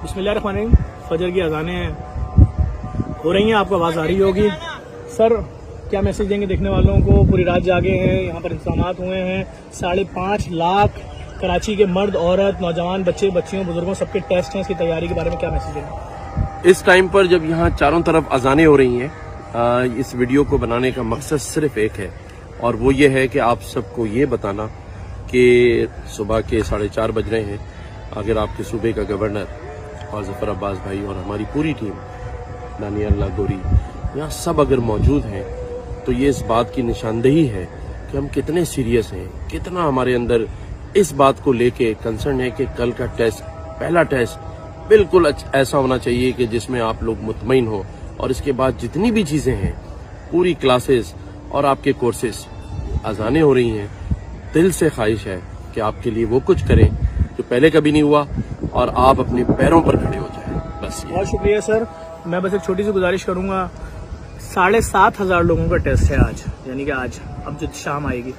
बिस्मिल्लाहिर्रहमानिर्रहीम। फजर की अज़ानें हो रही हैं, आपको आवाज़ आ रही होगी। सर क्या मैसेज देंगे देखने वालों को? पूरी रात जागे हैं, यहाँ पर इंतजाम हुए हैं। 5.5 लाख कराची के मर्द, औरत, नौजवान, बच्चे, बच्चियों, बुजुर्गों सबके टेस्ट हैं। इसकी तैयारी के बारे में क्या मैसेज देंगे? इस टाइम पर जब यहाँ चारों तरफ अजानें हो रही हैं, इस वीडियो को बनाने का मकसद सिर्फ एक है, और वो ये है कि आप सबको ये बताना कि सुबह के 4:30 बज रहे हैं। अगर आपके सूबे का गवर्नर और ज़फ़र अब्बास भाई और हमारी पूरी टीम, दानियाल गोरी, यहाँ सब अगर मौजूद हैं, तो ये इस बात की निशानदेही है कि हम कितने सीरियस हैं, कितना हमारे अंदर इस बात को लेके कंसर्न है कि कल का टेस्ट, पहला टेस्ट बिल्कुल ऐसा होना चाहिए कि जिसमें आप लोग मुतमईन हो, और इसके बाद जितनी भी चीज़ें हैं, पूरी क्लासेस और आपके कोर्सेस, अजानें हो रही हैं। दिल से ख्वाहिश है कि आपके लिए वो कुछ करें जो पहले कभी नहीं हुआ, और आप अपने पैरों पर खड़े हो जाएं। बस बहुत शुक्रिया सर। मैं बस एक छोटी सी गुजारिश करूंगा। 7,500 लोगों का टेस्ट है आज, यानी कि आज अब जो शाम आएगी,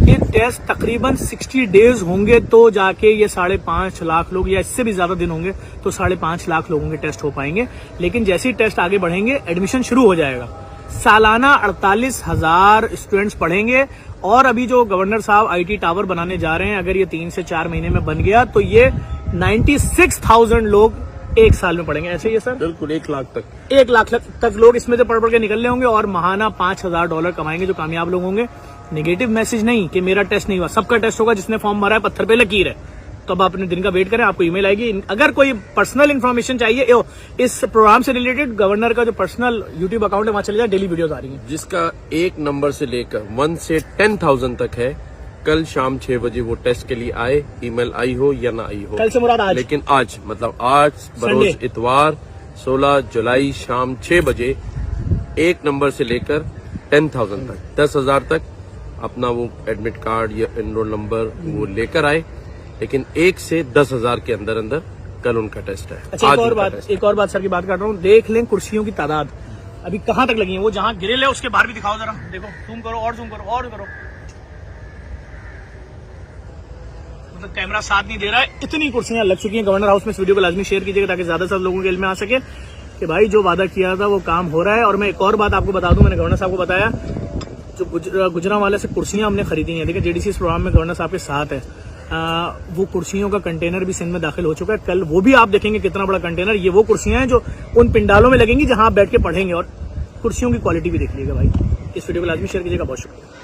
ये टेस्ट तकरीबन 60 डेज होंगे तो जाके ये 5.5 लाख लोग, या इससे भी ज्यादा दिन होंगे तो 5.5 लाख लोगों के टेस्ट हो पाएंगे। लेकिन जैसे ही टेस्ट आगे बढ़ेंगे, एडमिशन शुरू हो जाएगा। सालाना 48,000 स्टूडेंट्स पढ़ेंगे, और अभी जो गवर्नर साहब IT टावर बनाने जा रहे हैं, अगर ये 3 से 4 महीने में बन गया तो ये 96,000 लोग एक साल में पढ़ेंगे। ऐसे ही है सर? बिल्कुल 1 लाख तक, 1 लाख तक लोग इसमें से पढ़ के निकल रहे होंगे, और महाना $5,000 कमाएंगे जो कामयाब लोग होंगे। नेगेटिव मैसेज नहीं कि मेरा टेस्ट नहीं हुआ, सबका टेस्ट होगा। जिसने फॉर्म भरा है पत्थर पे लकीर है। तो अब आप अपने दिन का वेट करें, आपको ईमेल आएगी। अगर कोई पर्सनल इन्फॉर्मेशन चाहिए इस प्रोग्राम से रिलेटेड, गवर्नर का जो पर्सनल YouTube अकाउंट है वहां चले जाए, डेली वीडियोस आ रही हैं, जिसका 1 नंबर से लेकर 1 से 10,000 तक है। कल शाम 6 बजे वो टेस्ट के लिए आए, ईमेल आई हो या ना आई हो। कल से मुराद आज, लेकिन आज मतलब आज बरोज इतवार 16 जुलाई शाम 6 बजे 1 नंबर से लेकर 10,000 तक, 10,000 तक अपना वो एडमिट कार्ड या एनरोल नंबर वो लेकर आए। लेकिन 1 से 10,000 के अंदर अंदर कल उनका टेस्ट है। अच्छा, एक और बात सर की बात कर रहा हूँ। देख लें कुर्सियों की तादाद अभी कहाँ तक लगी है। वो जहाँ गिरिल है उसके बाहर भी दिखाओ जरा, देखो, जूम करो और जूम करो और करो। मतलब कैमरा साथ नहीं दे रहा है, इतनी कुर्सियां लग चुकी हैं गवर्नर हाउस में। इस वीडियो को लाजमी शेयर कीजिएगा ताकि ज्यादा से ज्यादा लोगों के इल्म में आ सके कि भाई जो वादा किया था वो काम हो रहा है। और मैं एक और बात आपको बता दूं, मैंने गवर्नर साहब को बताया, जो गुजरांवाला से कुर्सियां हमने खरीदी हैं, देखिए JDC इस प्रोग्राम में गवर्नर साहब के साथ है। वो कुर्सियों का कंटेनर भी सिंध में दाखिल हो चुका है। कल वो भी आप देखेंगे कितना बड़ा कंटेनर। ये वो कुर्सियां हैं जो उन पिंडालों में लगेंगी जहां आप बैठ के पढ़ेंगे, और कुर्सियों की क्वालिटी भी देख लीजिएगा भाई। इस वीडियो को लाजमी शेयर कीजिएगा। बहुत शुक्रिया।